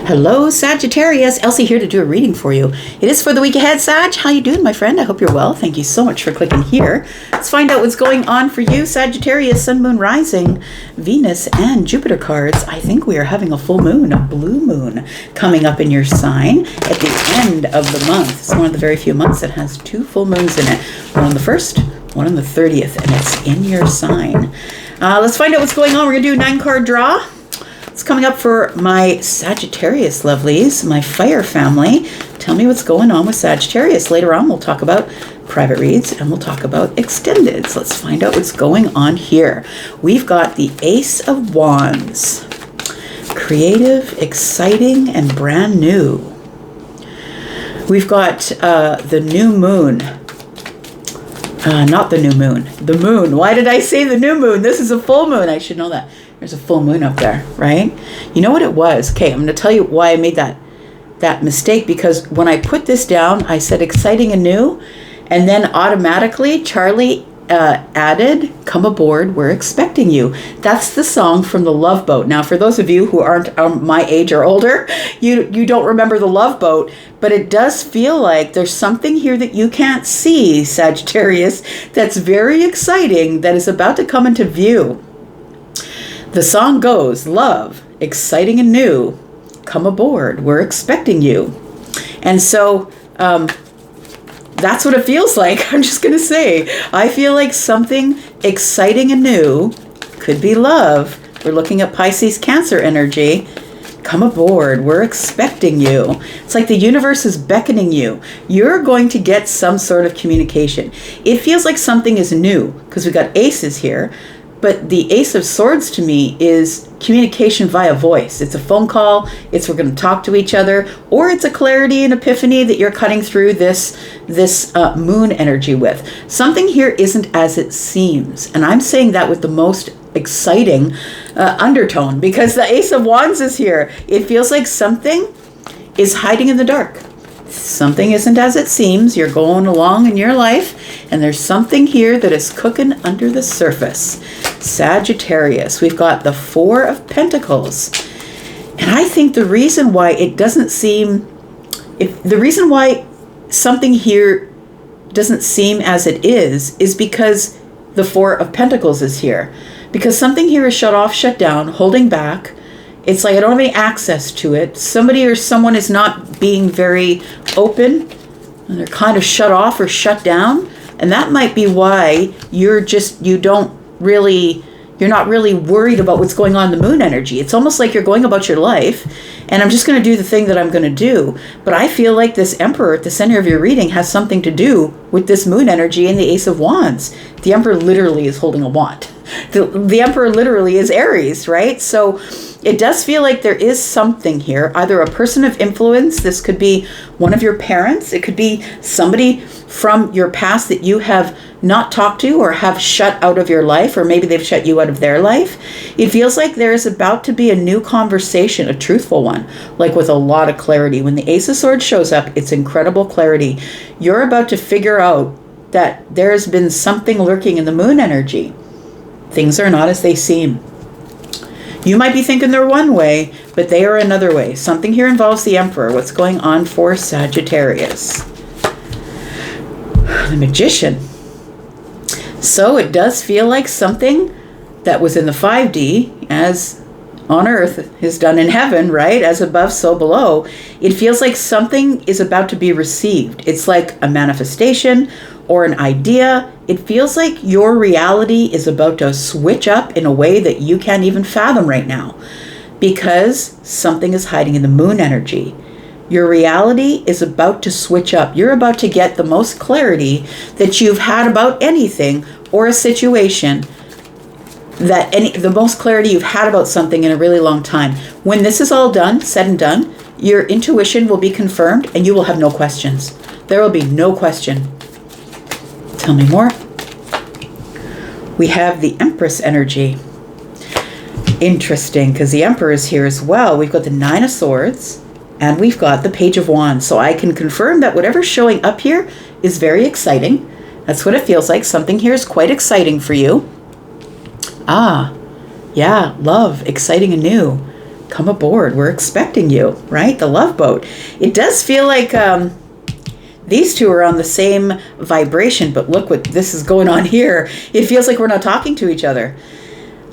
Hello, Sagittarius. Elsie here to do a reading for you. It is for the week ahead, Sag. How you doing, my friend? I hope you're well. Thank you so much for clicking here. Let's find out what's going on for you, Sagittarius, Sun, Moon, Rising, Venus, and Jupiter cards. I think we are having a full moon, a blue moon, coming up in your sign at the end of the month. It's one of the very few months that has two full moons in it. One on the 1st, one on the 30th, and it's in your sign. Let's find out what's going on. We're going to do a 9-card draw. It's coming up for my Sagittarius lovelies, my fire family. Tell me what's going on with Sagittarius. Later on, we'll talk about private reads and we'll talk about extendeds. Let's find out what's going on here. We've got the Ace of Wands. Creative, exciting, and brand new. We've got the new moon. Not the new moon. The moon. Why did I say the new moon? This is a full moon. I should know that. There's a full moon up there, right? You know what it was? Okay, I'm going to tell you why I made that mistake, because when I put this down, I said exciting and new, and then automatically Charlie added, come aboard, we're expecting you. That's the song from The Love Boat. Now, for those of you who aren't my age or older, you don't remember The Love Boat, but it does feel like there's something here that you can't see, Sagittarius, that's very exciting, that is about to come into view. The song goes, love, exciting and new, come aboard, we're expecting you. And so that's what it feels like. I'm just going to say, I feel like something exciting and new could be love. We're looking at Pisces Cancer energy. Come aboard, we're expecting you. It's like the universe is beckoning you. You're going to get some sort of communication. It feels like something is new because we got aces here. But the Ace of Swords to me is communication via voice. It's a phone call. It's we're going to talk to each other. Or it's a clarity and epiphany that you're cutting through this moon energy with. Something here isn't as it seems. And I'm saying that with the most exciting undertone, because the Ace of Wands is here. It feels like something is hiding in the dark. Something isn't as it seems. You're going along in your life, and there's something here that is cooking under the surface. Sagittarius, we've got the Four of Pentacles. And I think the reason why it doesn't seem, the reason why something here doesn't seem as it is because the Four of Pentacles is here. Because something here is shut off, shut down, holding back. It's like I don't have any access to it. Somebody or someone is not being very open, and they're kind of shut off or shut down. And that might be why you're not really worried about what's going on in the moon energy. It's almost like you're going about your life, and I'm just going to do the thing that I'm going to do. But I feel like this Emperor at the center of your reading has something to do with this moon energy and the Ace of Wands. The Emperor literally is holding a wand. The Emperor literally is Aries, right? So it does feel like there is something here, either a person of influence. This could be one of your parents. It could be somebody from your past that you have not talked to or have shut out of your life, or maybe they've shut you out of their life. It feels like there is about to be a new conversation, a truthful one, like with a lot of clarity. When the Ace of Swords shows up, it's incredible clarity. You're about to figure out that there has been something lurking in the moon energy. Things are not as they seem. You might be thinking they're one way, but they are another way. Something here involves the Emperor. What's going on for Sagittarius? The Magician. So it does feel like something that was in the 5D, as on earth is done in heaven, right? As above, so below. It feels like something is about to be received. It's like a manifestation or an idea. It feels like your reality is about to switch up in a way that you can't even fathom right now, because something is hiding in the moon energy. Your reality is about to switch up. You're about to get the most clarity that you've had about anything or a situation, the most clarity you've had about something in a really long time. When this is all done, said and done, your intuition will be confirmed and you will have no questions. There will be no question. Tell me more. We have the Empress energy. Interesting, because the Emperor is here as well. We've got the Nine of Swords, and we've got the Page of Wands. So I can confirm that whatever's showing up here is very exciting. That's what it feels like. Something here is quite exciting for you. Ah, yeah, love, exciting and new. come aboard. We're expecting you, right? The love boat. It does feel like these two are on the same vibration, but look what this is going on here. It feels like we're not talking to each other.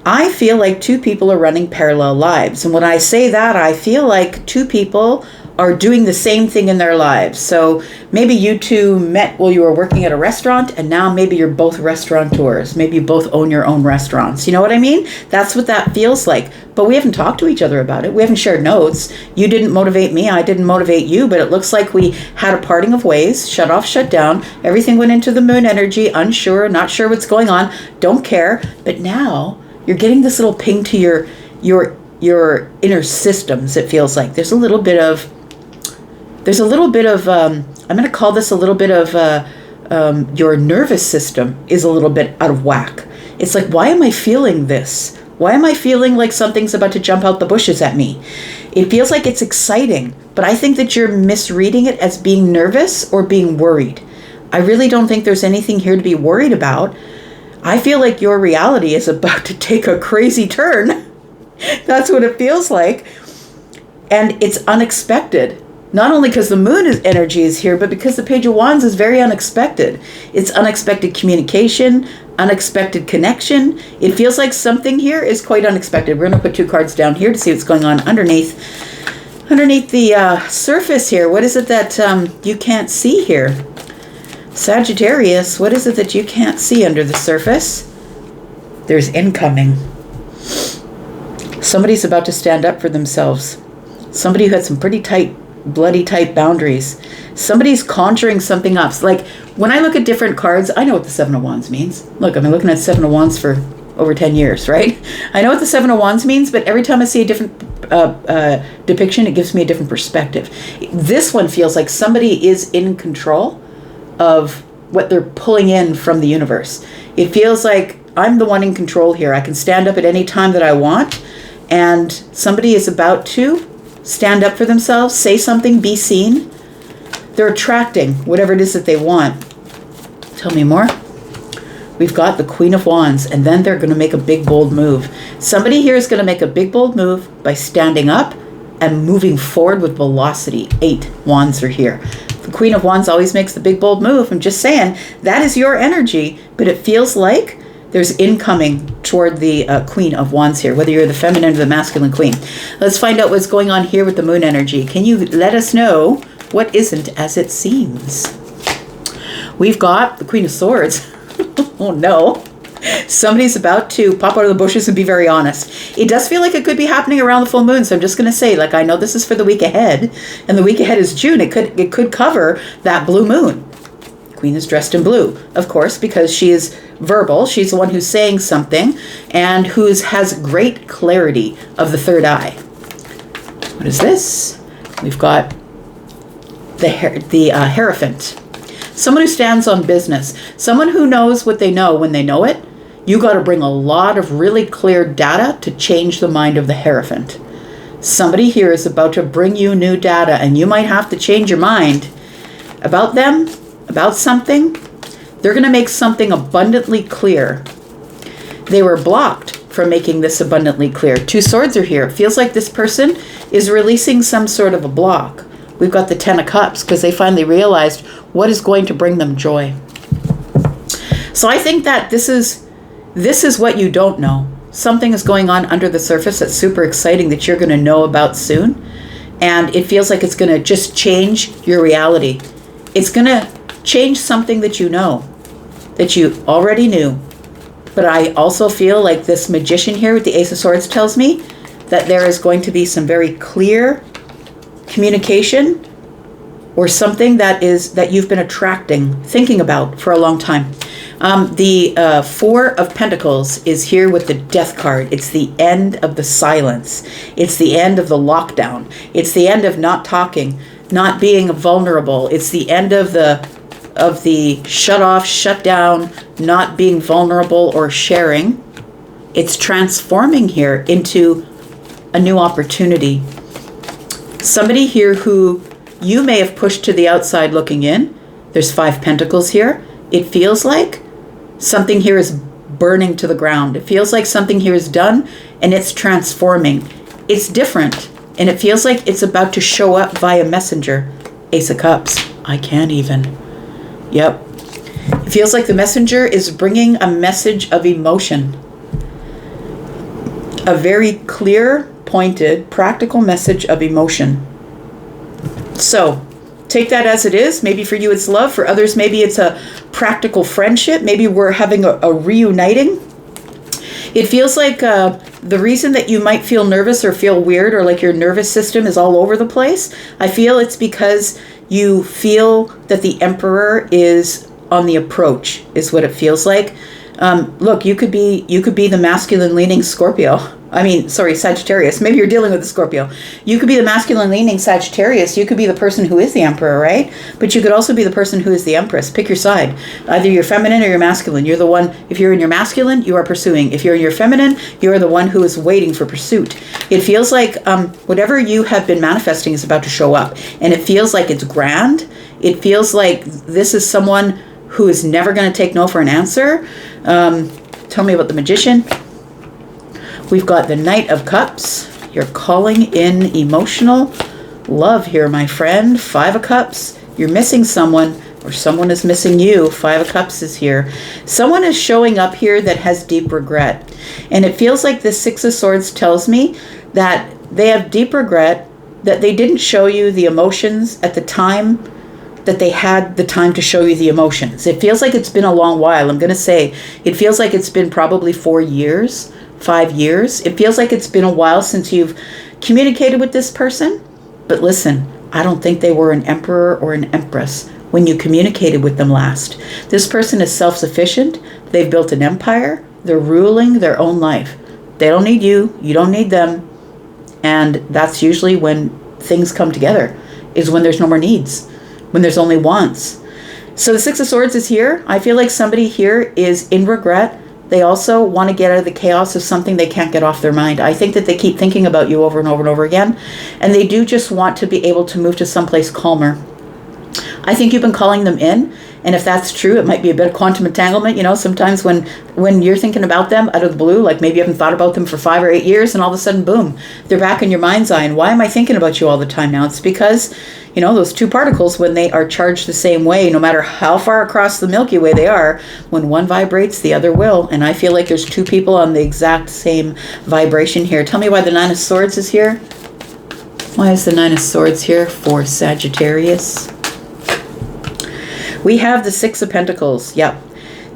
I feel like two people are running parallel lives. And when I say that, I feel like two people are doing the same thing in their lives. So maybe you two met while you were working at a restaurant, and now maybe you're both restaurateurs. Maybe you both own your own restaurants. You know what I mean? That's what that feels like. But we haven't talked to each other about it. We haven't shared notes. You didn't motivate me. I didn't motivate you. But it looks like we had a parting of ways, shut off, shut down. Everything went into the moon energy, unsure, not sure what's going on, don't care. But now you're getting this little ping to your inner systems. It feels like there's a little bit of I'm going to call this a little bit of your nervous system is a little bit out of whack. It's like, why am I feeling this? Why am I feeling like something's about to jump out the bushes at me? It feels like it's exciting, but I think that you're misreading it as being nervous or being worried. I really don't think there's anything here to be worried about. I feel like your reality is about to take a crazy turn. That's what it feels like. And it's unexpected. Not only because the moon energy is here, but because the Page of Wands is very unexpected. It's unexpected communication, unexpected connection. It feels like something here is quite unexpected. We're going to put two cards down here to see what's going on underneath the surface here. What is it that you can't see here? Sagittarius, what is it that you can't see under the surface? There's incoming. Somebody's about to stand up for themselves. Somebody who had some pretty bloody tight boundaries. Somebody's conjuring something up. Like when I look at different cards, I know what the Seven of Wands means. Look, I've been looking at Seven of Wands for over 10 years, right? I know what the Seven of Wands means, but every time I see a different depiction, it gives me a different perspective. This one feels like somebody is in control of what they're pulling in from the universe. It feels like I'm the one in control here. I can stand up at any time that I want, and somebody is about to stand up for themselves, say something, be seen. They're attracting whatever it is that they want. Tell me more. We've got the Queen of Wands, and then they're going to make a big, bold move. Somebody here is going to make a big, bold move by standing up and moving forward with velocity. 8 wands are here. The Queen of Wands always makes the big, bold move. I'm just saying, that is your energy, but it feels like there's incoming toward the Queen of Wands here, whether you're the feminine or the masculine queen. Let's find out what's going on here with the moon energy. Can you let us know what isn't as it seems? We've got the Queen of Swords. Oh no. Somebody's about to pop out of the bushes and be very honest. It does feel like it could be happening around the full moon, so I'm just going to say, like, I know this is for the week ahead, and the week ahead is June. It could cover that blue moon. Queen is dressed in blue, of course, because she is verbal. She's the one who's saying something and has great clarity of the third eye. What is this? We've got the Hierophant. Someone who stands on business. Someone who knows what they know when they know it. You got to bring a lot of really clear data to change the mind of the Hierophant. Somebody here is about to bring you new data, and you might have to change your mind about them, about something. They're going to make something abundantly clear. They were blocked from making this abundantly clear. 2 swords are here. It feels like this person is releasing some sort of a block. We've got the 10 of Cups because they finally realized what is going to bring them joy. So I think that this is what you don't know. Something is going on under the surface that's super exciting that you're going to know about soon. And it feels like it's going to just change your reality. It's going to change something that you know, that you already knew. But I also feel like this magician here with the Ace of Swords tells me that there is going to be some very clear communication or something that you've been thinking about for a long time. The 4 of Pentacles is here with the Death card. It's the end of the silence. It's the end of the lockdown. It's the end of not talking, not being vulnerable. It's the end of the shut off, shut down, not being vulnerable or sharing. It's transforming here into a new opportunity. Somebody here who you may have pushed to the outside looking in. There's 5 pentacles here. It feels like something here is burning to the ground. It feels like something here is done and it's transforming. It's different, and it feels like it's about to show up via messenger. Ace of Cups. I can't even. Yep. It feels like the messenger is bringing a message of emotion. A very clear, pointed, practical message of emotion. So, take that as it is. Maybe for you it's love. For others, maybe it's a practical friendship. Maybe we're having a reuniting. It feels like the reason that you might feel nervous or feel weird or like your nervous system is all over the place, I feel it's because you feel that the Emperor is on the approach, is what it feels like. Look, you could be the masculine leaning Scorpio. Sagittarius. Maybe you're dealing with a Scorpio. You could be the masculine leaning Sagittarius. You could be the person who is the Emperor, right? But you could also be the person who is the Empress. Pick your side. Either you're feminine or you're masculine. You're the one, if you're in your masculine, you are pursuing. If you're in your feminine, you are the one who is waiting for pursuit. It feels like whatever you have been manifesting is about to show up. And it feels like it's grand. It feels like this is someone who is never going to take no for an answer. Tell me about the Magician. We've got the Knight of Cups. You're calling in emotional love here, my friend. 5 of Cups. You're missing someone, or someone is missing you. 5 of Cups is here. Someone is showing up here that has deep regret. And it feels like the 6 of Swords tells me that they have deep regret that they didn't show you the emotions at the time that they had the time to show you the emotions. It feels like it's been a long while. I'm going to say it feels like it's been probably 4 years, 5 years. It feels like it's been a while since you've communicated with this person. But listen, I don't think they were an emperor or an empress when you communicated with them last. This person is self-sufficient. They've built an empire. They're ruling their own life. They don't need you. You don't need them. And that's usually when things come together, is when there's no more needs, when there's only wants. So the 6 of Swords is here. I feel like somebody here is in regret. They also want to get out of the chaos of something they can't get off their mind. I think that they keep thinking about you over and over and over again. And they do just want to be able to move to someplace calmer. I think you've been calling them in. And if that's true, it might be a bit of quantum entanglement. You know, sometimes when you're thinking about them out of the blue, like maybe you haven't thought about them for 5 or 8 years, and all of a sudden, boom, they're back in your mind's eye. And why am I thinking about you all the time now? It's because, you know, those 2 particles, when they are charged the same way, no matter how far across the Milky Way they are, when one vibrates, the other will. And I feel like there's 2 people on the exact same vibration here. Tell me why the 9 of Swords is here. Why is the 9 of Swords here for Sagittarius? We have the 6 of Pentacles. Yep.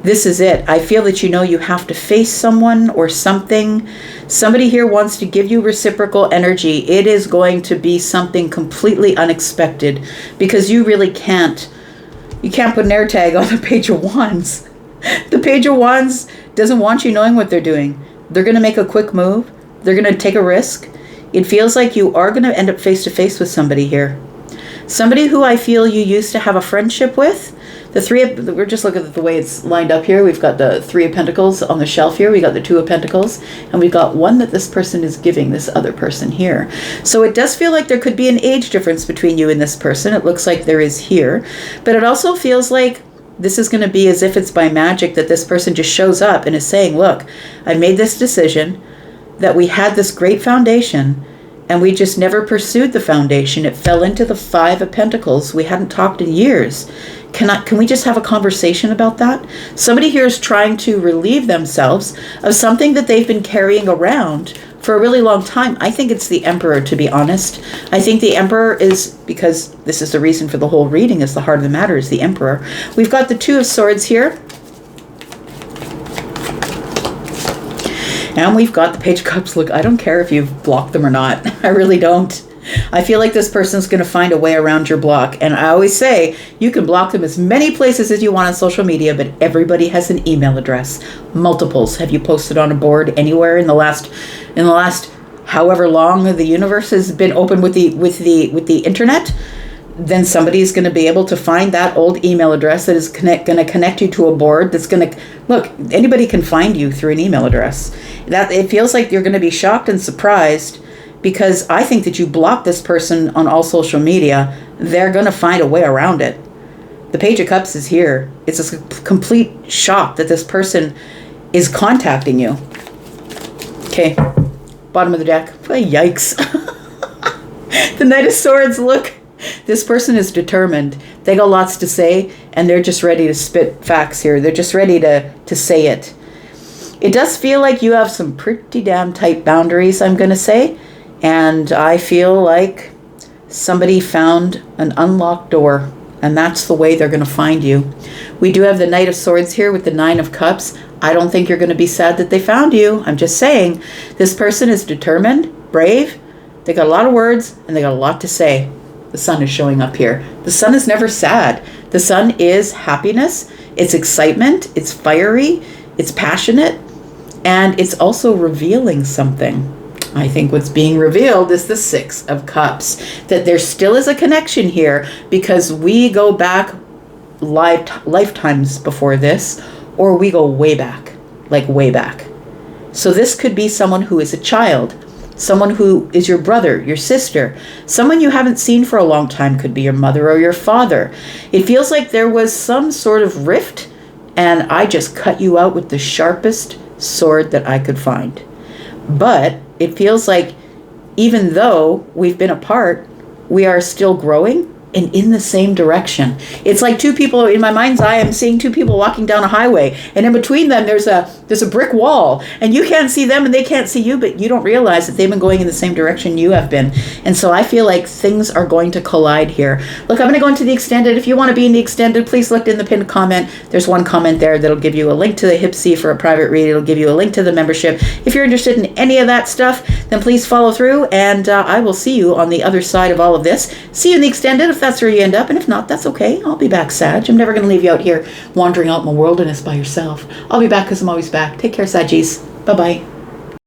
This is it. I feel that you know you have to face someone or something. Somebody here wants to give you reciprocal energy. It is going to be something completely unexpected because you really can't. You can't put an air tag on the Page of Wands. The Page of Wands doesn't want you knowing what they're doing. They're going to make a quick move. They're going to take a risk. It feels like you are going to end up face to face with somebody here. Somebody who I feel you used to have a friendship with. We're just looking at the way it's lined up here. We've got the 3 of Pentacles on the shelf here. We got the 2 of Pentacles. And we've got one that this person is giving this other person here. So it does feel like there could be an age difference between you and this person. It looks like there is here. But it also feels like this is going to be as if it's by magic that this person just shows up and is saying, look, I made this decision, that we had this great foundation, and we just never pursued the foundation. It fell into the 5 of Pentacles. We hadn't talked in years. Can we just have a conversation about that? Somebody here is trying to relieve themselves of something that they've been carrying around for a really long time. I think it's the Emperor, to be honest. I think the Emperor is, because this is the reason for the whole reading, is the heart of the matter, is the Emperor. We've got the 2 of Swords here. And we've got the Page of Cups. Look, I don't care if you've blocked them or not. I really don't. I feel like this person's going to find a way around your block. And I always say, you can block them as many places as you want on social media, but everybody has an email address. Multiples. Have you posted on a board anywhere in the last however long the universe has been open with the internet? Then somebody's going to be able to find that old email address that is going to connect you to a board that's going to, look, anybody can find you through an email address. That it feels like you're going to be shocked and surprised, because I think that you block this person on all social media. They're going to find a way around it. The Page of Cups is here. It's a complete shock that this person is contacting you. Okay. bottom of the deck. Oh, yikes. The Knight of Swords, look. This person is determined. They got lots to say, and they're just ready to spit facts here. They're just ready to say it. It does feel like you have some pretty damn tight boundaries, I'm going to say. And I feel like somebody found an unlocked door, and that's the way they're going to find you. We do have the Knight of Swords here with the Nine of Cups. I don't think you're going to be sad that they found you. I'm just saying, this person is determined, brave. They got a lot of words, and they got a lot to say. The Sun is showing up here. The Sun is never sad. The Sun is happiness. It's excitement. It's fiery. It's passionate. And it's also revealing something. I think what's being revealed is the Six of Cups. That there still is a connection here because we go back lifetimes before this, or we go way back, like way back. So this could be someone who is a child. Someone who is your brother, your sister, someone you haven't seen for a long time, could be your mother or your father. It feels like there was some sort of rift, and I just cut you out with the sharpest sword that I could find. But it feels like even though we've been apart, we are still growing and in the same direction. It's like two people, in my mind's eye, I'm seeing two people walking down a highway, and in between them there's a brick wall, and you can't see them and they can't see you, but you don't realize that they've been going in the same direction you have been. And so I feel like things are going to collide here. Look, I'm going to go into the extended. If you want to be in the extended, please look in the pinned comment. There's one comment there that'll give you a link to the Hypsee for a private read. It'll give you a link to the membership. If you're interested in any of that stuff, then please follow through, and I will see you on the other side of all of this. See you in the extended if that's where you end up, and if not, that's okay. I'll be back, Sag. I'm never going to leave you out here wandering out in the wilderness by yourself. I'll be back because I'm always back. Take care, Saggies. Bye-bye.